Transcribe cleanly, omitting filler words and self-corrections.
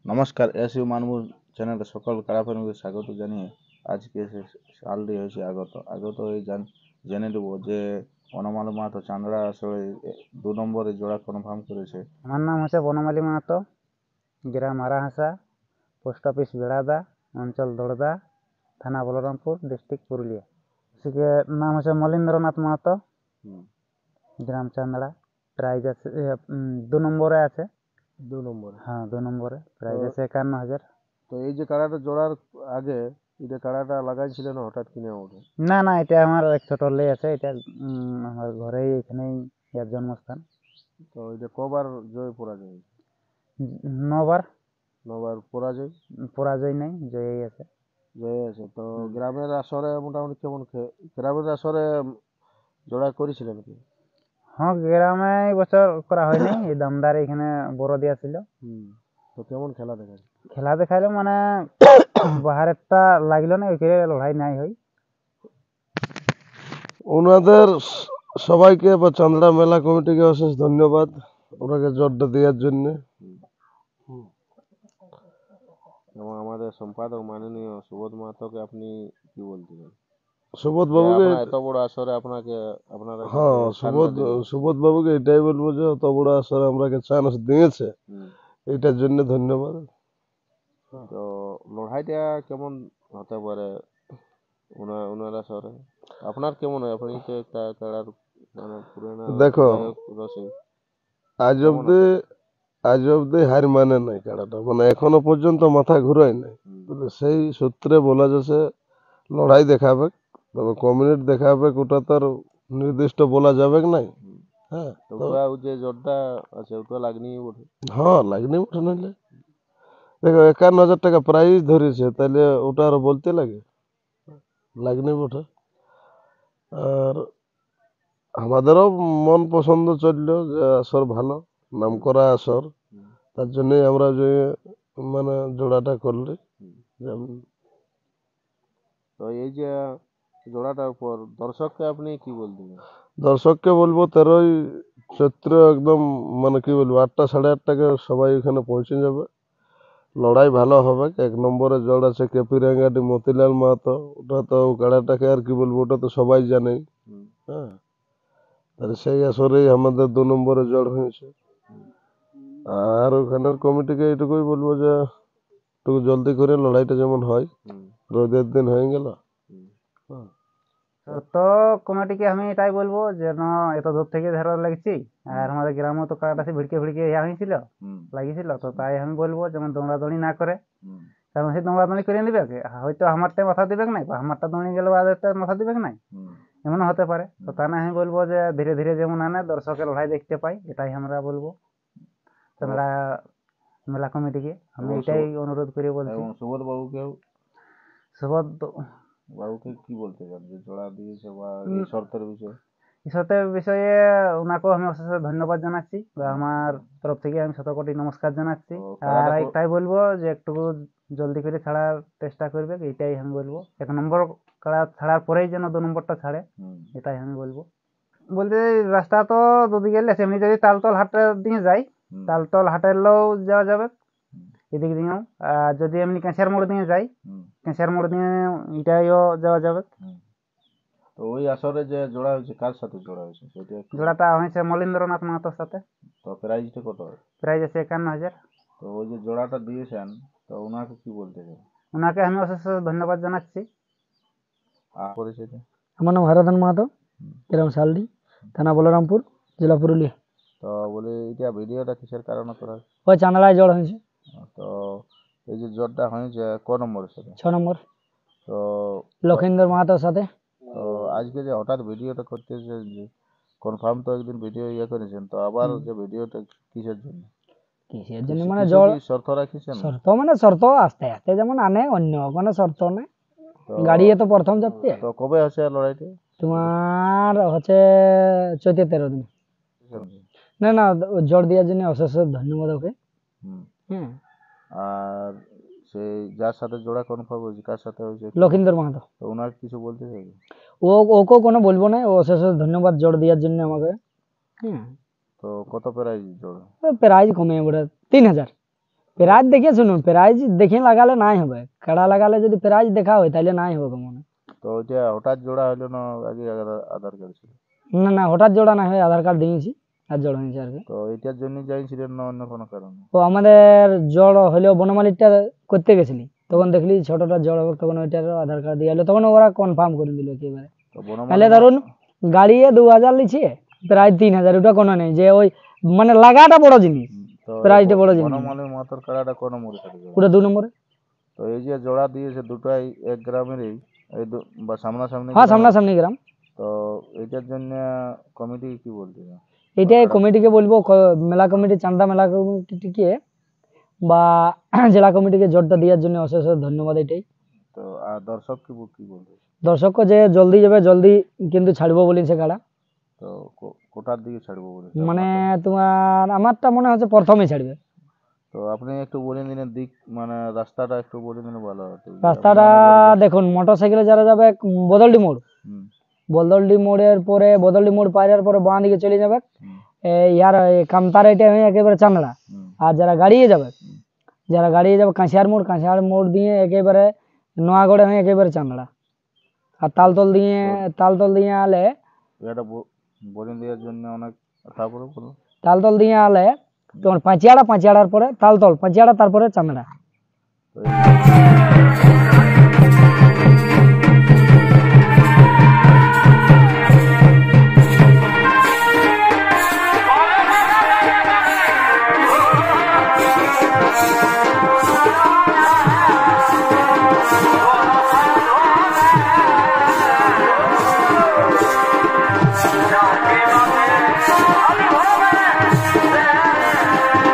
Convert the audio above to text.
নমস্কার, এসইউ মানভূম চ্যানেলে সকল কাড়াপ্রেমীকে স্বাগত জানিয়ে আজকে সালটি হয়েছে আগত এই জেনে নেব যে বনমালী মাহাতো চান্দড়া আসরে 2 নম্বরে জোড়া কনফার্ম করেছে। আমার নাম হচ্ছে বনমালী মাহাতো, গ্রাম আরাহাসা, পোস্ট অফিস বেড়াদা, অঞ্চল দড়দা, থানা বলরামপুর, ডিস্ট্রিক্ট পুরুলিয়া। নাম হচ্ছে মলীন্দ্রনাথ মাহাতো, গ্রাম চান্দড়া। প্রাইজ আছে 2 নম্বরে আছে। 2 নম্বরে? হ্যাঁ, 2 নম্বরে প্রাইজ আছে 51,000। তো এই যে কাড়াটা জোড়ার আগে এটা কাড়াটা লাগাইছিলেন হঠাৎ কিনে ওঠে? না না, এটা আমার এক ছোট লে আছে। এটা আমার ঘরেই, এখানেই এর জন্মস্থান। তো এটা কবার জয় পরাজয়? 9 বার। 9 বার পরাজয়? পরাজয় নেই, জয়ই আছে। জয় আছে। তো গ্রামের আসরে মোটামুটি কেমন গ্রামের আসরে জোড়া করেছিলেন কি? হ্যাঁ, গ্রামে এই বছর করা হয়নি। এই দামদার এখানে বড় দিয়া ছিল। তো কেমন খেলা দেখাইলো মানে বাহারেরটা লাগলো না, ওইখানে লড়াই নাই হয়। ওনাদের সবাইকে বা চান্দড়া মেলা কমিটিকে অশেষ ধন্যবাদ ওনাকে জোরটা দেওয়ার জন্য। এবং আমাদের সম্পাদক মাননীয় সুবোধ মাহাতোকে আপনি কি বলছিলেন? সুবোধ বাবুকে এত বড় আসরে আপনারা হ্যাঁ, সুবোধ বাবুকে এটাই বলবো যে অত বড় আসরে আমরাকে চান্স দিয়েছে, এটার জন্য ধন্যবাদ। তো লড়াইটা কেমন হতে পারে ওনার আসরে? আপনার কেমন হয়? আপনি তো একটা খেলার মানে পুরনো দেখো, রসিক। আজ অব্দি হার মানে নাই খেলাটা, মানে এখনো পর্যন্ত মাথা ঘুরায় নাই। সেই সূত্রে বলা যাচ্ছে লড়াই দেখাবে, তবে কমিউনিটি দেখাবে, ওটা তো আর নির্দিষ্ট বলা যাবে নাই। হ্যাঁ, যে জোরটা আছে ওটা লাগনি বটে। হ্যাঁ, লাগনি বটে। নাহলে দেখো 51,000 টাকা প্রাইজ ধরেছে, তাহলে ওটা আর বলতে লাগে? লাগনি বটে। আর আমাদেরও মন পছন্দ চললো যে আসর ভালো, নাম করা আসর, তার জন্যই আমরা যে মানে জোড়াটা করলি। তো এই যে জোড়াটার উপর দর্শককে আপনি কি বলতেন? দর্শককে বলবো 13ই চৈত্র একদম মানে কি বলবো 8টা সাড়ে 8টাকে সবাই এখানে পৌঁছে যাবে। লড়াই ভালো হবে। 1 নম্বরে জোড় আছে কেপি রাঙ্গাটি মতিলাল মাহাতো। ওটা তো গাড়াটাকে আর কি বলবো, ওটা তো সবাই জানেই। হ্যাঁ, তাহলে সেই আসরেই আমাদের 2 নম্বরে জোড় হয়েছে। আর ওখানের কমিটিকে এটুকুই বলবো যে একটু জলদি করে লড়াইটা যেমন হয়, রোদের দিন হয়ে গেল। তো কমিটিকে আমি এটাই বলবো যেন এত দূর থেকে ধরো লাগছি, আর আমাদের গ্রামে তো কাড়াটা ভিড়কে ইয়া হয়েছিল, লাগিয়েছিল। তো তাই আমি বলবো যেমন দৌড়াদৌড়ি না করে, কারণ সে দৌড়াদৌড়ি করে নিবে, হয়তো আমারটাই মাথা দিবে নাই, বা আমারটা দৌড়ে গেলে ওদেরটা মাথা দিবে নাই, এমনও হতে পারে। তো তা না আমি বলবো যে ধীরে ধীরে যেমন আনে দর্শকের লড়াই দেখতে পাই, এটাই আমরা বলবো আমরা মেলা কমিটিকে। আমি এটাই অনুরোধ করে বলছি। সুবোধ বাবুকে কি বলতে চান যে জোড়া দিয়েছে বা এই শর্তের বিষয়ে? ঈশ্বরের বিষয়ে ওনাকেও আমি অশেষ ধন্যবাদ জানাচ্ছি, বা আমার তরফ থেকে আমি শতকোটি নমস্কার জানাচ্ছি। আর তাই বলবো যে একটু জলদি করে ছাড়ার চেষ্টা করবে, এটাই আমি বলবো। 1 নম্বর কাড়া ছাড়ার পরেই যেন 2 নম্বরটা ছাড়ে, এটাই আমি বলবো। বলতে রাস্তা তো দুদিকে গেলে এমনি যদি তালতল হাটের দিয়ে যাই, তালতল হাটেরও যাওয়া যাবে এদিক দিয়েও। আর যদি এমনি কেঁচার মোড় দিয়ে যাই, কেঁচার মোড় দিয়ে এটাইও যাওয়া যাবে। তো ওই আসরে যে জোড়া হয়েছে কার সাথে জোড়া হয়েছে সেটা? জোড়াটা হয়েছে মলীন্দ্রনাথ মাহাতোর সাথে। তো প্রাইজটা কত? প্রাইজ আছে 51,000। তো ওই যে জোড়াটা দিয়েছেন, তো ওনাকে কি বলতে চান? ওনাকে আমি অশেষ ধন্যবাদ জানাচ্ছি। আমার নাম হরধন মাহাতো, গ্রাম শালডি, থানা বলরামপুর, জেলা পুরুলিয়া। তো বলে এটা ভিডিওটা কিসের কারণে করা? ওই চান্দড়ায় জড় হয়েছে। তো এই যে জোরটা হয়েছে ক নম্বরের সাথে? 6 নম্বর, তো লক্ষিন্দর মাহাতোর সাথে। তো আজকে যে হঠাৎ ভিডিওটা করতেছে, কনফার্ম তো একদিন ভিডিও করেছেন, তো আবার যে ভিডিওটা কিসের জন্য? কিসের জন্য মানে জড় শর্ত রাখিছেন? শর্ত মানে শর্ত আস্তে আস্তে যেমন আনে, অন্য কোনো শর্ত নেই। গাড়ি তো প্রথম যাচ্ছে। তো কবে হচ্ছে লড়াইটা? তোমার হচ্ছে চৈত্র 13 দিন। না না, জোর দেওয়ার জন্য অশেষ ধন্যবাদ ওকে। আর সেই যার সাথে জোড়া কনফার্ম হয়েছে কার সাথে হয়েছে? লক্ষিন্দর মাহাতো। তো ওনার কিছু বলতে চাই? ওকেও কোনো বলবো না, অশেষ ধন্যবাদ জোর দেওয়ার জন্য আমাকে। তো কত প্রাইজ জোড়া? প্রাইজ কমে ওটা 3,000। প্রাইজ দেখে শুনুন, প্রাইজ দেখে লাগালে নাই হবে, কাড়া লাগালে যদি প্রাইজ দেখা হয় তাহলে নাই হবে মনে। তো ওইটা হঠাৎ জোড়া হইলো না আগে আধার কার্ড ছিল? না না, হঠাৎ জোড়া না হয়, আধার কার্ড দিয়েছি আর জোড়া হয়েছে আর কি। তো এইটার জন্য যাইছিলেন না অন্য কোনো কারণে? ও আমাদের জড় হলেও বনমালীটা করতে গেছিলি, তখন দেখলি ছোটটা জড় হবে, তখন ওইটার আধার কার্ড দিয়ে এলো, তখন ওরা কনফার্ম করে দিল একেবারে। তো বনমালী তাহলে ধরুন গাড়ি 2000 লিছে, প্রায় 3000, ওটা কোনো নেই যে ওই মানে লাগাটা বড় জিনিস, তো প্রাইজটা বড় জিনিস। বনমালী মাতার কাড়াটা কোন নম্বরে থাকে? পুরো 2 নম্বরে। তো এই যে জোড়া দিয়েছে দুটাই এক গ্রামেরই, এই বা সামনাসামনি হ্যাঁ, গ্রাম? সামনাসামনি গ্রাম। তো এইটার জন্য কমিটি কি বলছে? এটাই কমিটিকে বলবো, মেলা কমিটি, চান্দা মেলা কমিটিকে বা জেলা কমিটিকে জোরটা দেওয়ার জন্য অশেষ অশেষ ধন্যবাদ। এটাই। তো আর দর্শক কি বলবে? দর্শককে যে জলদি যাবে জলদি কিন্তু ছাড়বো বলেছে কাড়া। তো কোটার দিকে ছাড়বো বলে মানে তোমার আমারটা মনে হচ্ছে প্রথমে ছাড়বে। তো আপনি একটু বলে দিলেন দিক, মানে রাস্তাটা একটু বলে দিলে ভালো হতো। রাস্তাটা দেখুন, মোটর সাইকেলে যারা যাবে বদলডি মোড়, হুম, বদলডি মোড়ের পরে বদলডি মোড় পার পরে বাঁ দিকে চলে যাবে, হুম, ইয়ার কামতার এটা হয়ে একেবারে চান্দড়া। হুম, আর যারা গাড়িয়ে যাবে, কাঁচিয়ার মোড় দিয়ে একেবারে নোয়াগড়ে হয়ে একেবারে চান্দড়া। আর তালতল দিয়ে আলে, এটা বলে দেওয়ার জন্য অনেক, তারপরে বলো। তালতল দিয়ে আলে তোমার পাঁচিয়াড়ার পরে তালতল, পাঁচিয়াড়া তারপরে চান্দড়া। তো